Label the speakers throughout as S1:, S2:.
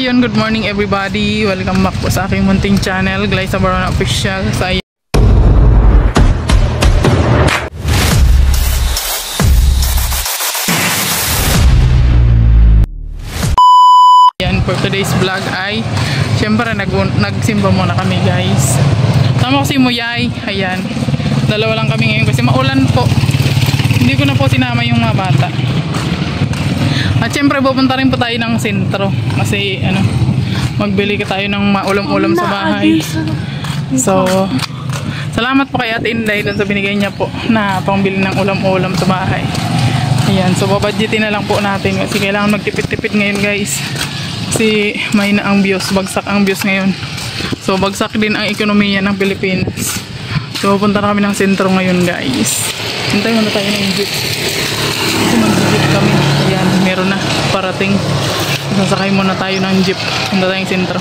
S1: ayun, good morning everybody. Welcome back po sa aking munting channel, Glyza Barona Official. So, ayan, for today's vlog ay syempre nagsimba muna kami, guys. Tama ko si Muyay. Ayan, dalawa lang kami ngayon kasi maulan po. Hindi ko na po sinama yung mga bata. At syempre pupunta rin po tayo ng sentro kasi magbili ka tayo ng maulam-ulam sa bahay. So salamat po kay Ate Inday dun sa binigay niya po na pangbili ng ulam-ulam sa bahay. Ayan, so babudgetin na lang po natin kasi kailangan magtipid-tipid ngayon, guys. Kasi may na ang views, bagsak ang views ngayon. So bagsak din ang ekonomiya ng Pilipinas. So pupunta na kami ng sentro ngayon, guys. Hintay muna tayo ng jeep. Kasi mag-jeep kami. Ayan, meron na parating. Sasakay muna tayo ng jeep. Punta tayong sentro.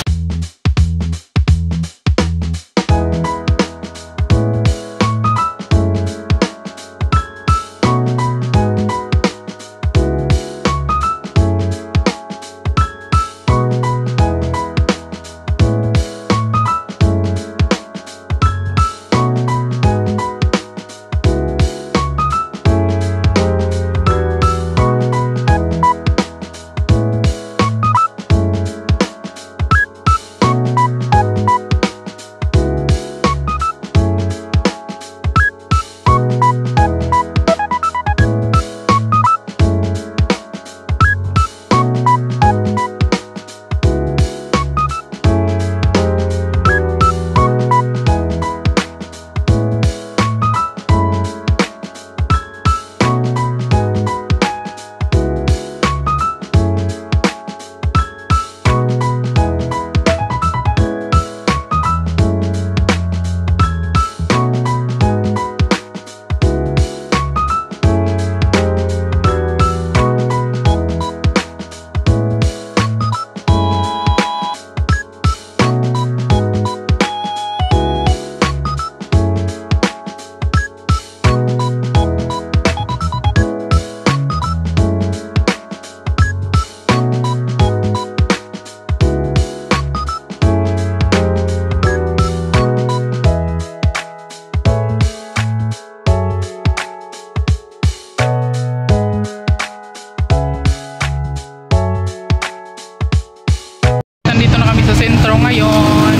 S1: Sentro ngayon.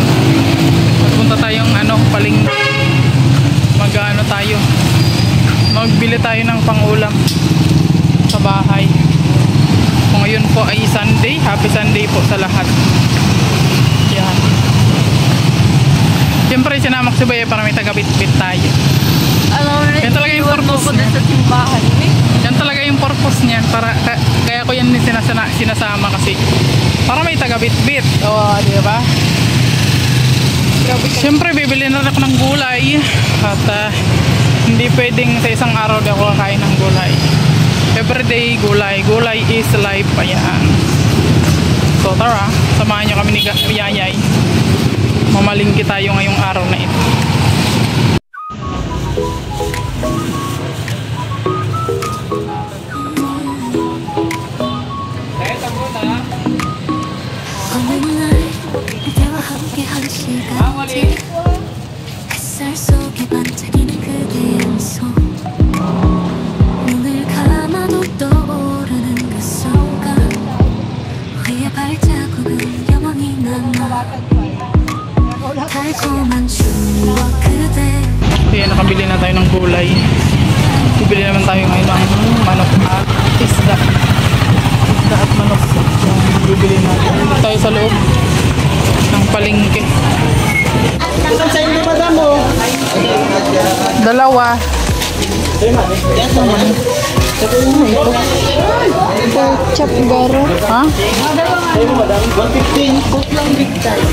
S1: Magpunta tayong tayo. Magbili tayo ng pangulam sa bahay. Kung ngayon po ay Sunday, happy Sunday po sa lahat. Yan. Siyempre sinamak si Baye para may taga-bit-bit tayo. Yan talaga yung purpose niya. Yan talaga yung purpose niya. Kaya ko yan sinasama kasi para may taga-bit-bit. O, di ba? Siyempre, bibili na ako ng gulay. At hindi pwedeng sa isang araw na ako kakain ng gulay. Everyday gulay. Gulay is life. Ayan. So, tara. Samahan nyo kami ni Yayay. Mamalingki tayo ngayong araw na ito.
S2: 햇살 속에 반짝이는 그대의 미소 눈을 감아도 떠오르는 그 순간 우리의 발자국은 영원히 남아 달콤한 추억 그대.
S1: Kaya nakabili na tayo ng gulay. Bibili naman tayo ngayon ng manok at isda. Isda at manok. Bibili natin. Dito tayo sa loob ng palengke.
S3: Isang sa inyo, madam mo?
S1: Dalawa.
S2: ito pork chop garo.
S1: Ha?
S3: Ayun, madam. 115.
S2: Putlong big time.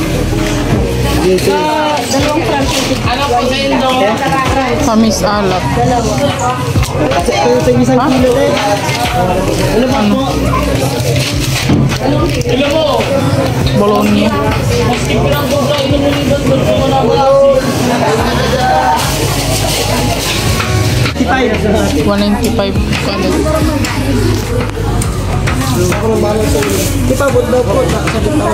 S2: Dalawang francis.
S3: Ano po sa inyo?
S1: Kamis alap.
S2: Dalawa.
S3: Sa isang kilo eh. Ano ba po? Ilan mo?
S1: Bologna.
S3: Maski pinang doon ito nilidon doon po na mga
S1: 195.
S3: Ako nang bahala sa inyo. Di pa, bud daw po. Sagot daw.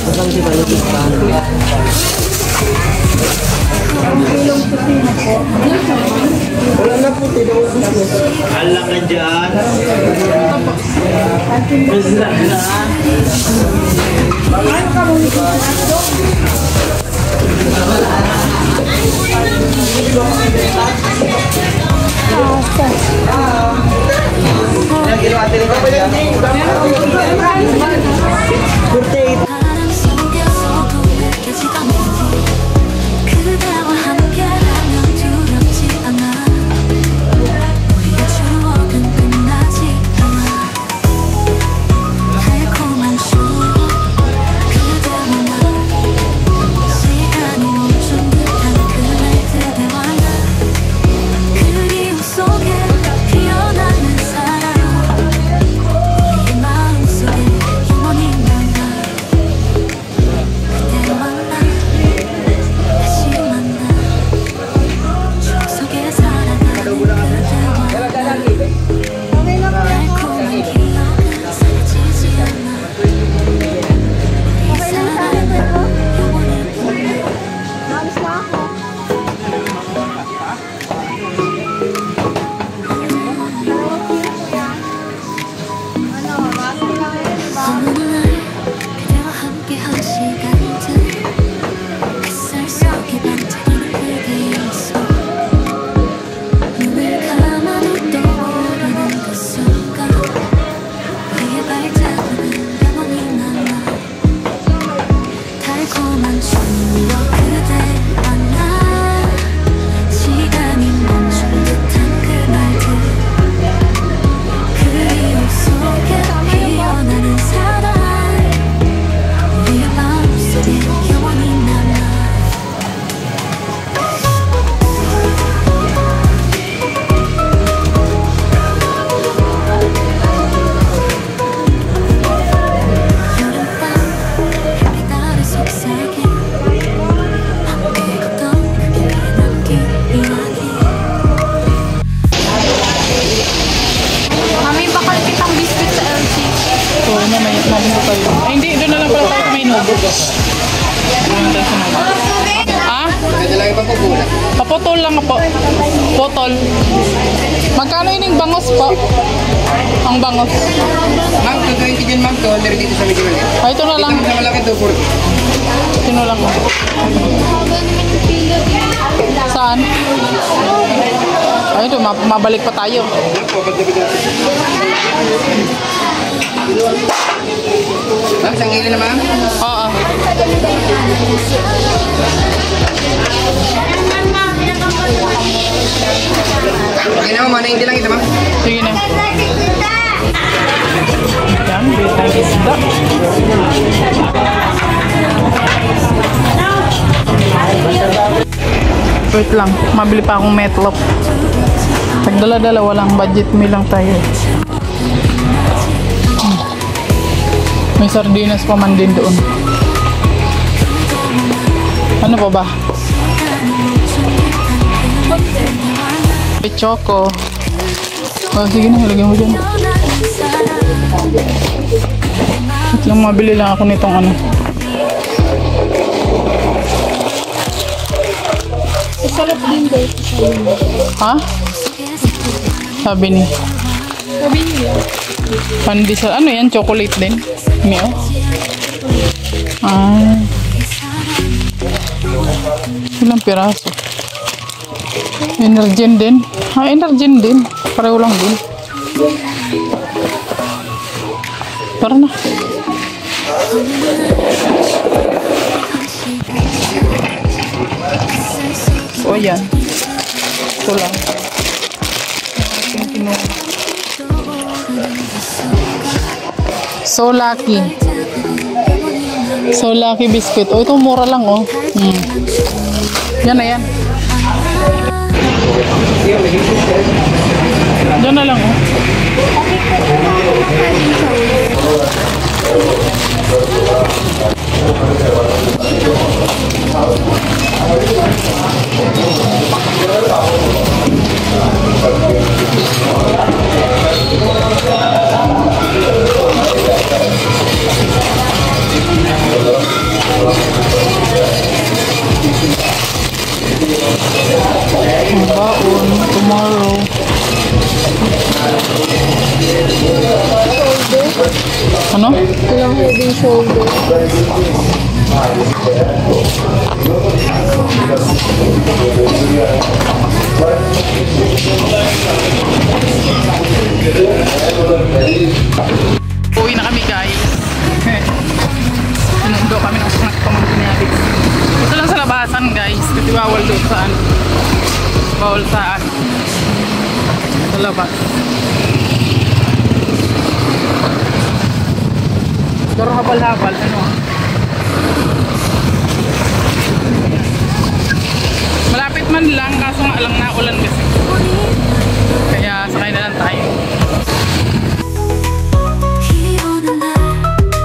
S3: Masang si Balo Pistahan. Wala na po, tinawag na po.
S4: Alam ka dyan. Basta na.
S2: 바람 속에서도 느껴지던 이 그대와 함께라면 두렵지 않아 우리의 추억은 끝나지 않아 달콤한 추억 그대와 나 시간이 멈춘 듯한 그날 그대와 나 그리움 속에 피어나는 사랑 우리의 마음속에 영원히 남아 그대 만나 다시 만나 추억 속에 살아가는 그대와 나 달콤한 기억은 사라지지 않아 우리의 사랑은 영원히 남아 어느 날 그대와 함께한 시간들 햇살 속에 반짝이는 그대의 미소 눈을 감아도 떠오르는 그 순간 우리의 발자국은 영원히 남아 달콤한 추억 그대와 나 시간이 멈춘 듯한 그날들 그리움 속에 피어나는 사랑 우리의 마음속에 영원히 남아 여름밤 햇빛 아래 속삭여 함께 걷던 그 길에 남긴 이야기 Mami, bakal kitang biscuit sa LG.
S1: So, mamaya, mamaya tayo. Ay, hindi. Doon na lang pala tayo kumain ng burgos. Doon na tayo sa mga. Ah? Paputol lang po. Potol. Magkano yun yung bangos po? Ang bangos.
S3: Ma'am, 220 dyan ma'am. 200 dito sa medyo ulit.
S1: Ay, ito na lang.
S3: Ito na malaki 240.
S1: Ito na lang. Saan? Ay, ito. Mabalik pa tayo.
S3: Ma'am, isang kilo na ma'am.
S1: Oo.
S3: Okay na ma'am, hindi lang ito ma'am.
S1: Sige na. Yan, bili tayo isda. Wait lang, mabili pa akong meatloaf. Nagdala-dalawa lang, budget meal lang tayo. May sardinas pa man din doon. Ano pa ba? May choco. Oh, sige na, ilagay mo dyan. At lang mabili lang ako nitong ano.
S2: Sarap din daw.
S1: Ha? Sabi ni.
S2: Sabi niya.
S1: Pandesal. Ano yan? Chocolate din? Mio? Ah. Ilang piraso? Energen din. Ah, Energen din. Pareho lang din. Tara na. So, ayan. Ito lang. So lucky. So lucky biscuit. Oh, ito mura lang oh. Yan na yan. Yan na lang oh. Ano?
S2: Walang head and shoulder.
S1: Uwi na kami guys. Sinundo kami ng pamangkin natin. Ito lang sa labasan guys. Kasi bawal doon saan. Bawal saan. Sa labas. Pero habal-habal. Ano? Malapit man lang. Kaso nga lang naulan kasi. Kaya sakay na lang tayo.
S2: 비오는 날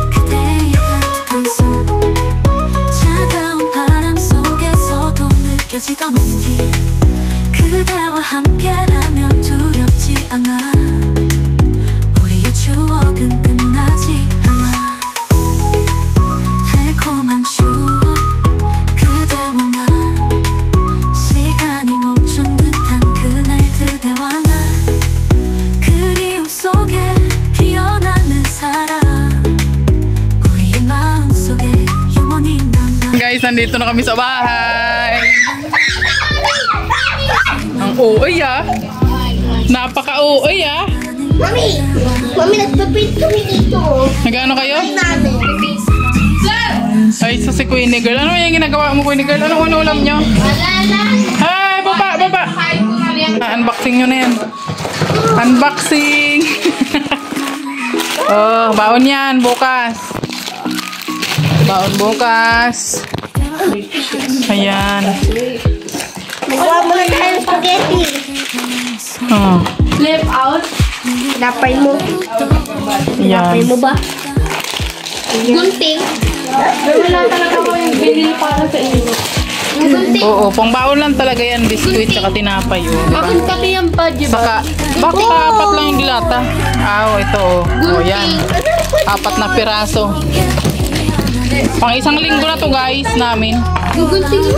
S2: 그대의 따뜻한 손 차가운 바람 속에서도 느껴지던 온기 그대와 함께라면 두렵지 않아 우리의 추억은 끝나지 않아 달콤한 추억 그대와 나 시간이 멈춘 듯한 그날 그대와 나 그리움 속에 피어나는 사랑 우리의 마음속에 영원히 남아
S1: Guys, nandito na kami sa bahay. Ang OA ah. Napaka-OA ah.
S5: Mami, nagpaprint kami dito.
S1: Nag-ano kayo?
S5: Namin.
S1: Ay, sa si Queenie Girl. Ano yung ginagawa mo, Queenie Girl? Anong ulam nyo?
S5: Wala na.
S1: Ay, baba. Unboxing nyo na yan. Unboxing. Oh, baon yan. Bukas. Baon bukas. Ayan.
S5: Magawa mo na tayo ng spaghetti.
S1: Oh,
S5: Flip out. Napay mo. Napay
S1: ayan.
S5: mo ba? Gunting. Wala talaga ko yung binili para sa inyo. Yung gunting.
S1: Oo, pangbaon lang talaga yan. Biskuit tsaka tinapay. Oh, diba?
S5: Bakit kami yung budget
S1: Saka, bakit apat lang yung dilata? Ah, ito oh. Oh, yan. Apat na piraso. Pang isang linggo na to guys namin.
S5: Yung gunting mo.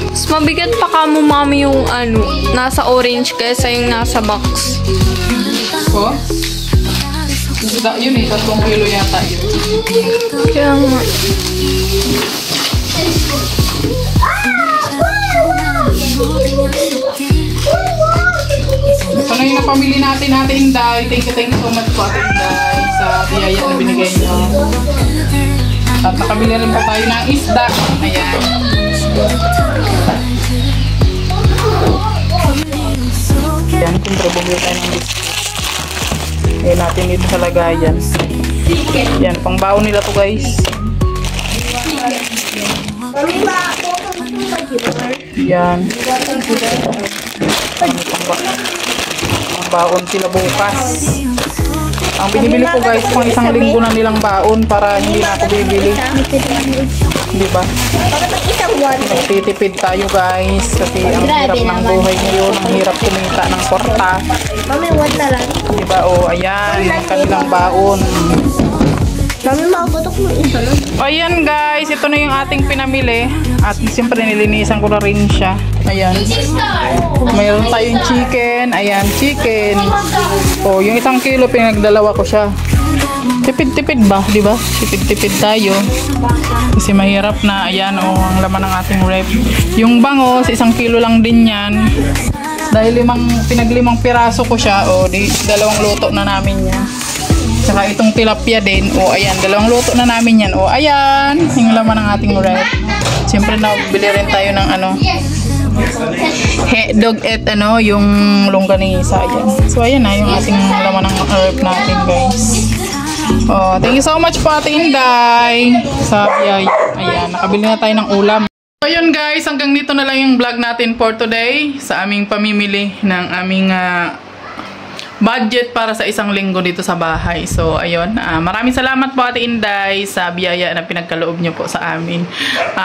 S2: Mas mabigat pa ka mo, mami, yung ano, nasa orange kaysa yung nasa box.
S1: Oh? Yun eh, 3 kilo yata yun.
S2: Kaya nga.
S1: So na yung napamili natin, Ate Inday. Thank you so much po, Ate Inday, sa biyaya na binigay niyo. At nakabili rin po tayo ng isda. Ayan. Ayan, siyempre bumili tayo ng biscuit. Ayan natin dito sa lagayan. Ayan, pangbaon nila to guys. Ayan. Pangbaon sila bukas. Ang binibili ko guys, pang isang linggo na nilang baon para hindi na ako bibili. Di ba?
S5: Isang one.
S1: Nagtitipid tayo guys kasi ang hirap ng buhay ngayon, ang hirap kumita ng kwarta.
S5: Mami, one na lang.
S1: Di ba? O, ayan, ang kanilang baon.
S5: Mami, makagotok mo isa lang.
S1: Ayan guys, ito na yung ating pinamili. At siyempre nilinisan ko na rin siya. Ayan. Mayroon tayong chicken. Ayan, chicken. O, yung 1 kilo pinagdalawa ko siya. Tipid-tipid ba? Di ba? Tipid-tipid tayo. Kasi mahirap na. Ayan, o, ang laman ng ating rep. Yung bangos, 1 kilo lang din yan. Dahil pinag-5 piraso ko siya. O, di 2 luto na namin yan. Saka itong tilapia din. O, ayan. 2 luto na namin yan. O, ayan. Yung laman ng ating rep. Siyempre, nabili rin tayo ng ano. Dog at ano, yung longganisa. Ayan. So, ayan na. Yung ating laman ng rep natin, guys. Oh, thank you so much po, Ate Inday. Sa biyay. Ayan. Nakabili na tayo ng ulam. So, ayun guys. Hanggang dito na lang yung vlog natin for today. Sa aming pamimili ng aming budget para sa 1 linggo dito sa bahay. So, ayun. Maraming salamat po, Ate Inday, sa biyaya na pinagkaloob nyo po sa amin.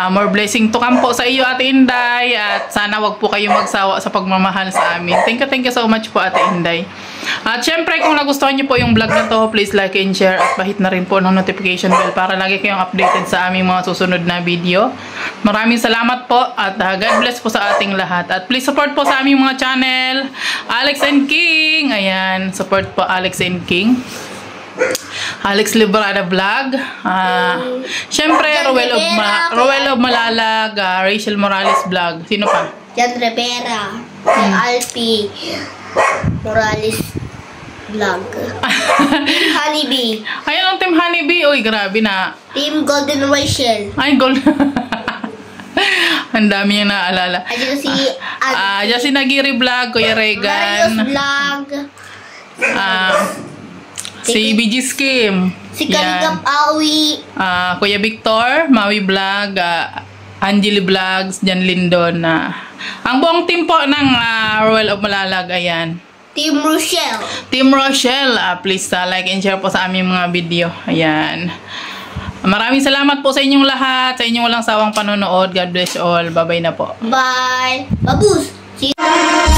S1: More blessing to come po sa iyo, Ate Inday. At sana wag po kayong magsawa sa pagmamahal sa amin. Thank you so much po, Ate Inday. At syempre, kung nagustuhan niyo po yung vlog na to, please like and share at pahit na rin po ng notification bell para lagi kayong updated sa aming mga susunod na video. Maraming salamat po at God bless po sa ating lahat. At please support po sa aming mga channel, Alex and King. Ayan, support po Alex and King. Alex Librada Vlog. Syempre, Rowel of Malalag, Rachel Morales Vlog. Sino pa?
S5: Jan Rivera. Alfie Morales Vlog. Team Honeybee.
S1: Ayun ang Team Honeybee. Uy, grabe na.
S5: Team Golden Rachel.
S1: Ay, gold. Ang dami yung naaalala.
S5: Ayan si
S1: Diyan si Nagiri Vlog, Kuya
S5: Marios
S1: Regan.
S5: Vlog.
S1: Si BG Skim.
S5: Si Kaligap Awi.
S1: Kuya Victor, Maui Vlog, Angeli Vlogs, Jan Lindon. Ang buong team po ng Royal of Malalag, ayan.
S5: Team Rochelle.
S1: Team Rochelle, please like and share po sa aming mga video. Ayan. Maraming salamat po sa inyong lahat, sa inyong walang sawang panonood. God bless all. Bye-bye na po.
S5: Bye. Babus. See you.